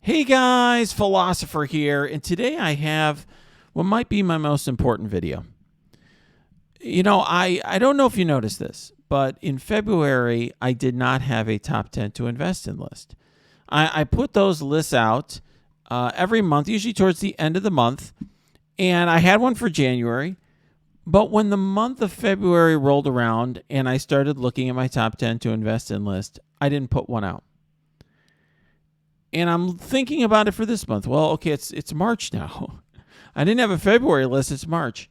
Hey guys, Philosopher here, and today I have what might be my most important video. I don't know if you noticed this, but in February, I did not have a top 10 to invest in list. I put those lists out every month, usually towards the end of the month, and I had one for January. But when the month of February rolled around and I started looking at my top 10 to invest in list, I didn't put one out. And I'm thinking about it for this month. Well, okay, it's March now. I didn't have a February list. It's March.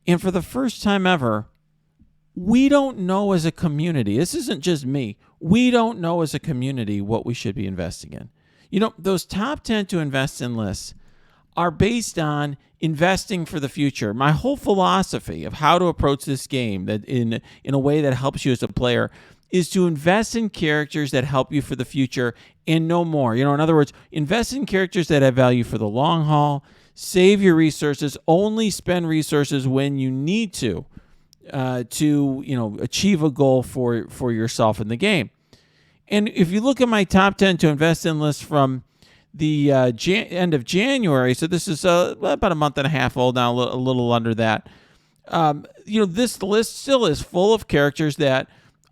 And for the first time ever, we don't know as a community. This isn't just me. We don't know as a community what we should be investing in. Those top 10 to invest in lists are based on investing for the future. My whole philosophy of how to approach this game that in a way that helps you as a player is to invest in characters that help you for the future and no more. In other words, invest in characters that have value for the long haul, save your resources, only spend resources when you need to achieve a goal for yourself in the game. And if you look at my top 10 to invest in list from the end of January, so this is about a month and a half old now, a little under that. This list still is full of characters that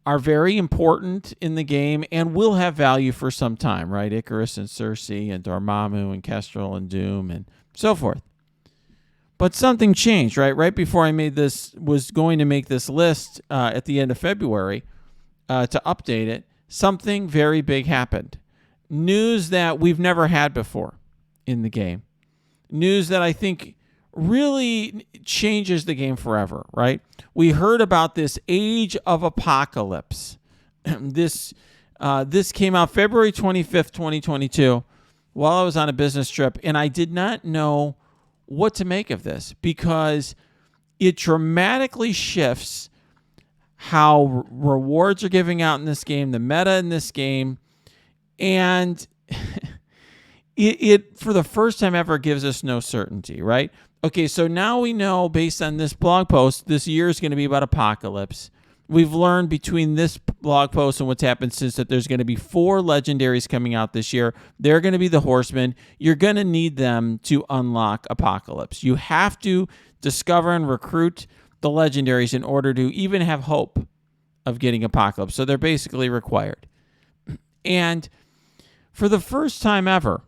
are very important in the game and will have value for some time, right? Icarus and Circe and Dormammu and Kestrel and Doom and so forth. But something changed, right? Right before I was going to make this list at the end of February to update it, something very big happened. News that we've never had before in the game. News that I think really changes the game forever, right? We heard about this Age of Apocalypse. This came out February 25th, 2022, while I was on a business trip, and I did not know what to make of this because it dramatically shifts how rewards are giving out in this game, the meta in this game, and it for the first time ever gives us no certainty, right? Okay, so now we know based on this blog post, this year is going to be about apocalypse. We've learned between this blog post and what's happened since that there's going to be 4 legendaries coming out this year. They're going to be the horsemen. You're going to need them to unlock apocalypse. You have to discover and recruit the legendaries in order to even have hope of getting apocalypse. So they're basically required. And for the first time ever,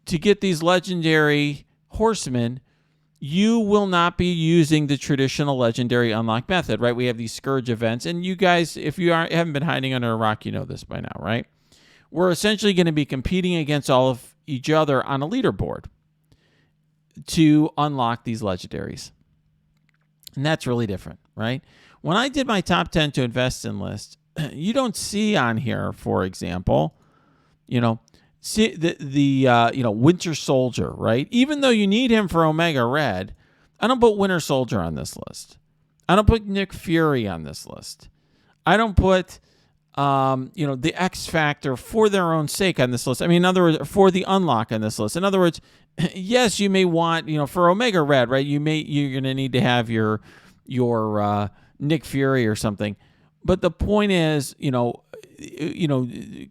to get these legendary horsemen, you will not be using the traditional legendary unlock method, right? We have these Scourge events, and you guys, if you haven't been hiding under a rock, you know this by now, right? We're essentially going to be competing against all of each other on a leaderboard to unlock these legendaries. And that's really different, right? When I did my top 10 to invest in list, you don't see on here, for example, see the Winter Soldier, right? Even though you need him for Omega Red, I don't put Winter Soldier on this list. I don't put Nick Fury on this list. I don't put the X Factor for their own sake on this list. I mean, in other words, for the unlock on this list. In other words, yes, you may want, for Omega Red, right? You're going to need to have your Nick Fury or something. But the point is,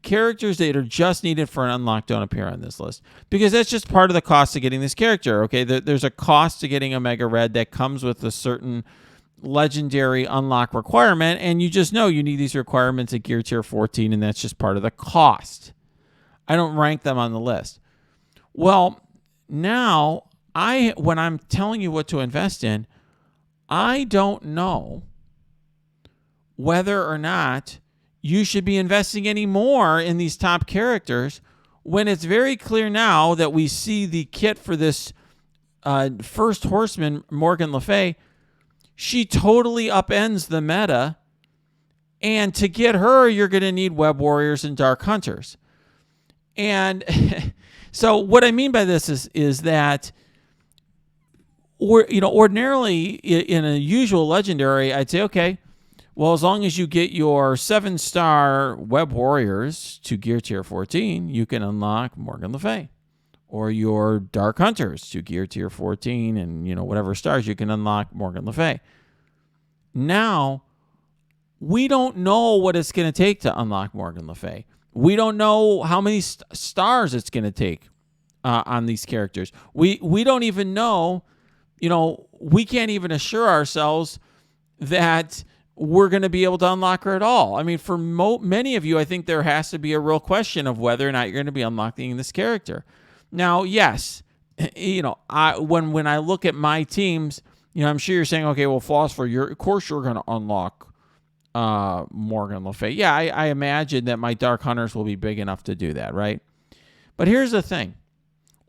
characters that are just needed for an unlock don't appear on this list because that's just part of the cost of getting this character. Okay, there's a cost to getting Omega Red that comes with a certain legendary unlock requirement, and you just know you need these requirements at Gear Tier 14, and that's just part of the cost. I don't rank them on the list. Well, now when I'm telling you what to invest in, I don't know whether or not you should be investing any more in these top characters when it's very clear now that we see the kit for this first horseman, Morgan Le Fay. She totally upends the meta, and to get her, you're going to need Web Warriors and Dark Hunters. And so what I mean by this is that ordinarily in a usual legendary, I'd say, okay, well, as long as you get your 7-star Web Warriors to Gear Tier 14, you can unlock Morgan Le Fay. Or your Dark Hunters to Gear Tier 14 and, whatever stars, you can unlock Morgan Le Fay. Now, we don't know what it's going to take to unlock Morgan Le Fay. We don't know how many stars it's going to take on these characters. We don't even know, we can't even assure ourselves that we're going to be able to unlock her at all. I mean, for many of you, I think there has to be a real question of whether or not you're going to be unlocking this character. Now, yes, when I look at my teams, I'm sure you're saying, okay, well, Philosopher, of course you're going to unlock Morgan Le Fay. Yeah, I imagine that my Dark Hunters will be big enough to do that, right? But here's the thing.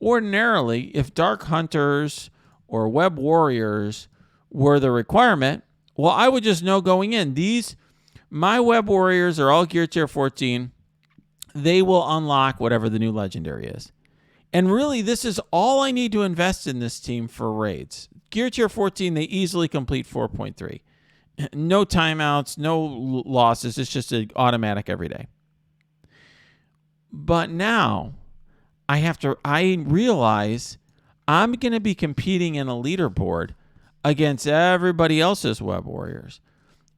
Ordinarily, if Dark Hunters or Web Warriors were the requirement, well, I would just know going in. My Web Warriors are all Gear Tier 14. They will unlock whatever the new Legendary is. And really, this is all I need to invest in this team for raids. Gear Tier 14, they easily complete 4.3. No timeouts, no losses. It's just an automatic every day. But now, I realize I'm going to be competing in a leaderboard against everybody else's Web Warriors.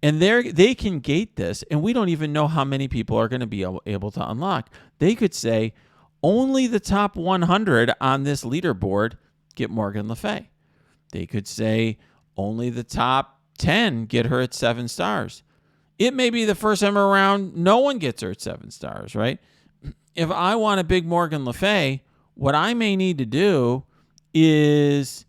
And they can gate this, and we don't even know how many people are going to be able to unlock. They could say, only the top 100 on this leaderboard get Morgan Le Fay. They could say, only the top 10 get her at 7 stars. It may be the first time around, no one gets her at 7 stars, right? If I want a big Morgan Le Fay, what I may need to do is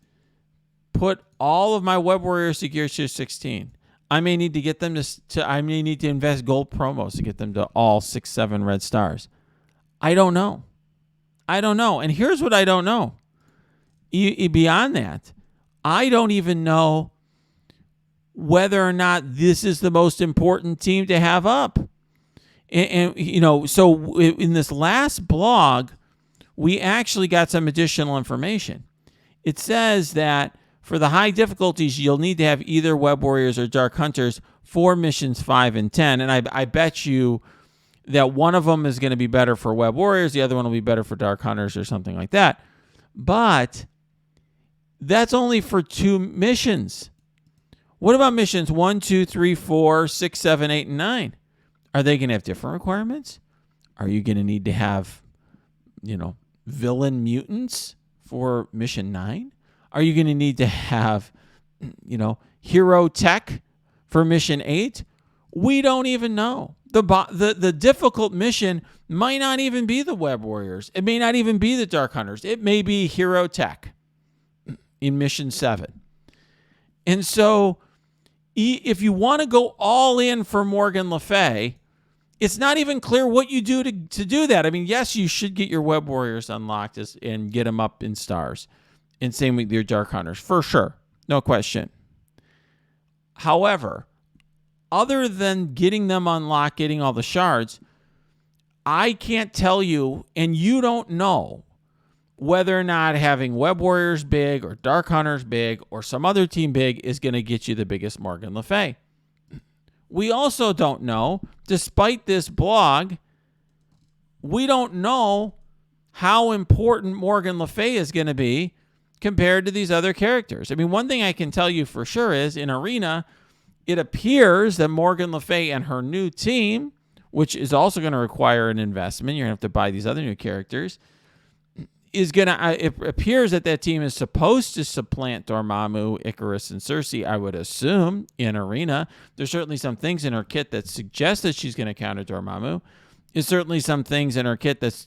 put all of my Web Warriors to Gear Tier 16. I may need to get them I may need to invest gold promos to get them to all 6, 7 red stars. I don't know. And here's what I don't know. Beyond that, I don't even know whether or not this is the most important team to have up. And so in this last blog, we actually got some additional information. It says that for the high difficulties, you'll need to have either Web Warriors or Dark Hunters for missions 5 and 10. And I bet you that one of them is going to be better for Web Warriors, the other one will be better for Dark Hunters or something like that. But that's only for 2 missions. What about missions 1, 2, 3, 4, 6, 7, 8, and 9? Are they going to have different requirements? Are you going to need to have, villain mutants for mission 9? Are you going to need to have, hero tech for mission 8? We don't even know. The difficult mission might not even be the Web Warriors. It may not even be the Dark Hunters. It may be hero tech in mission 7. And so if you want to go all in for Morgan Le Fay, it's not even clear what you do to do that. I mean, yes, you should get your Web Warriors unlocked and get them up in stars. And same with your Dark Hunters, for sure. No question. However, other than getting them unlocked, getting all the shards, I can't tell you, and you don't know, whether or not having Web Warriors big or Dark Hunters big or some other team big is going to get you the biggest Morgan Le Fay. We also don't know, despite this blog, we don't know how important Morgan Le Fay is going to be compared to these other characters. I mean, one thing I can tell you for sure is in Arena, it appears that Morgan Le Fay and her new team, which is also going to require an investment, you're going to have to buy these other new characters, it appears that team is supposed to supplant Dormammu, Icarus, and Cersei, I would assume, in Arena. There's certainly some things in her kit that suggest that she's going to counter Dormammu. There's certainly some things in her kit that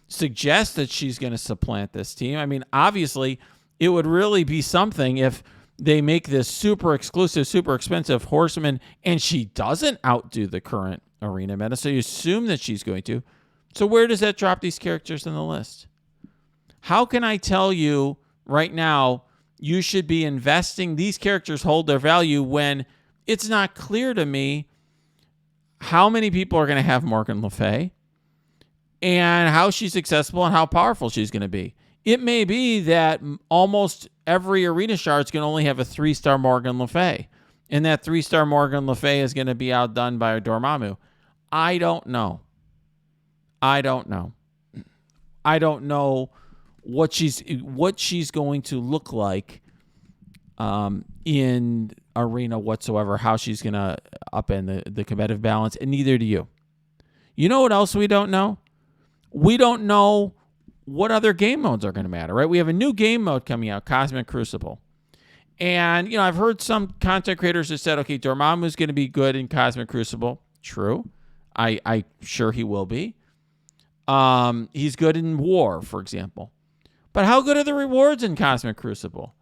suggest that she's going to supplant this team. I mean, obviously, it would really be something if they make this super exclusive, super expensive Horseman, and she doesn't outdo the current Arena meta, so you assume that she's going to. So where does that drop these characters in the list? How can I tell you right now you should be investing, these characters hold their value, when it's not clear to me how many people are going to have Morgan Le Fay and how she's accessible and how powerful she's going to be? It may be that almost every Arena Shard's going to only have a 3-star Morgan Le Fay, and that 3-star Morgan Le Fay is going to be outdone by a Dormammu. I don't know. I don't know what she's going to look like in Arena whatsoever, how she's going to upend the competitive balance, and neither do you. You know what else we don't know? We don't know what other game modes are going to matter, right? We have a new game mode coming out, Cosmic Crucible. And, you know, I've heard some content creators have said, okay, Dormammu's going to be good in Cosmic Crucible. True. I'm sure he will be. He's good in War, for example. But how good are the rewards in Cosmic Crucible?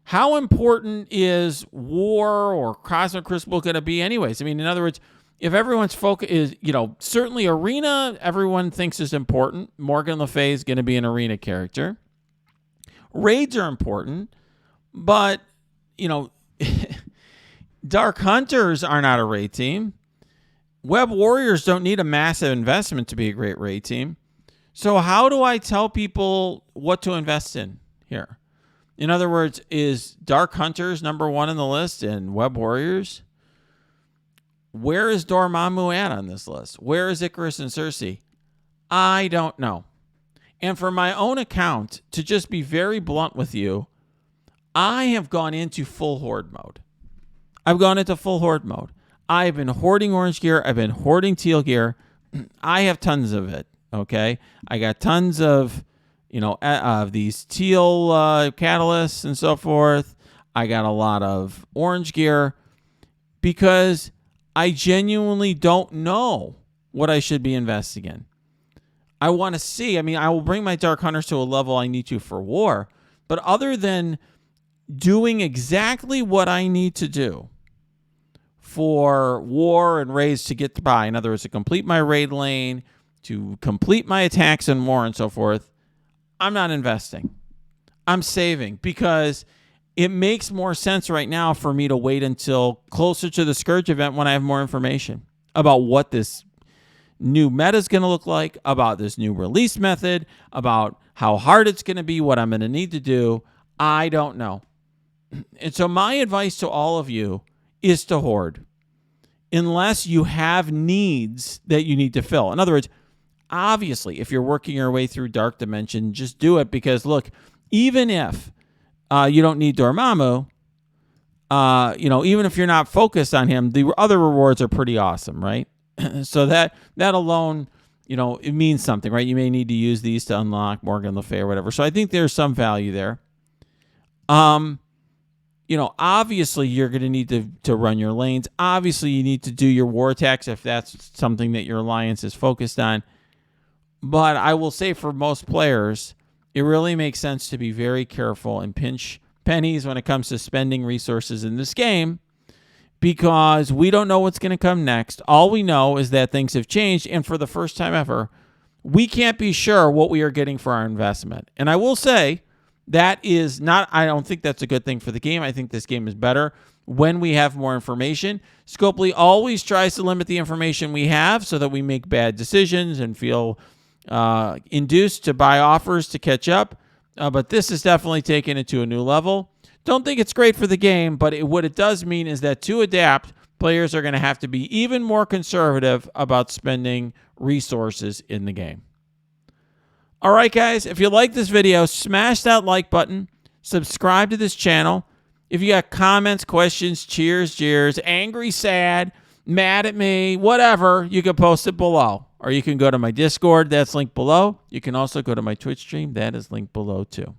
How important is War or Cosmic Crucible going to be anyways? I mean, in other words, if everyone's focus is, you know, certainly Arena, everyone thinks is important. Morgan Le Fay is going to be an Arena character. Raids are important, but, you know, Dark Hunters are not a raid team. Web Warriors don't need a massive investment to be a great raid team. So how do I tell people what to invest in here? In other words, is Dark Hunters number one on the list and Web Warriors? Where is Dormammu at on this list? Where is Icarus and Cersei? I don't know. And for my own account, to just be very blunt with you, I have gone into full hoard mode. I've gone into full hoard mode. I've been hoarding orange gear. I've been hoarding teal gear. I have tons of it, okay? I got tons of, you know, of these teal catalysts and so forth. I got a lot of orange gear because I genuinely don't know what I should be investing in. I want to see. I mean, I will bring my Dark Hunters to a level I need to for War. But other than doing exactly what I need to do for War and raids to get by, in other words, to complete my raid lane, to complete my attacks in War and so forth, I'm not investing. I'm saving because it makes more sense right now for me to wait until closer to the Scourge event when I have more information about what this new meta is going to look like, about this new release method, about how hard it's going to be, what I'm going to need to do. I don't know. And so my advice to all of you is to hoard unless you have needs that you need to fill. In other words, obviously, if you're working your way through Dark Dimension, just do it because, look, even if you don't need Dormammu, you know, even if you're not focused on him, the other rewards are pretty awesome, right? So that alone, you know, it means something, right? You may need to use these to unlock Morgan Le Fay or whatever. So I think there's some value there. You know, obviously you're going to need to run your lanes. Obviously you need to do your war attacks if that's something that your alliance is focused on. But I will say for most players, it really makes sense to be very careful and pinch pennies when it comes to spending resources in this game because we don't know what's going to come next. All we know is that things have changed, and for the first time ever, we can't be sure what we are getting for our investment. And I will say that is not, I don't think that's a good thing for the game. I think this game is better when we have more information. Scopely always tries to limit the information we have so that we make bad decisions and feel induced to buy offers to catch up. But this is definitely taken it to a new level. Don't think it's great for the game, but what it does mean is that to adapt, players are going to have to be even more conservative about spending resources in the game. All right, guys, if you like this video, smash that like button, subscribe to this channel. If you got comments, questions, cheers, jeers, angry, sad, mad at me, whatever, you can post it below. Or you can go to my Discord, that's linked below. You can also go to my Twitch stream, that is linked below too.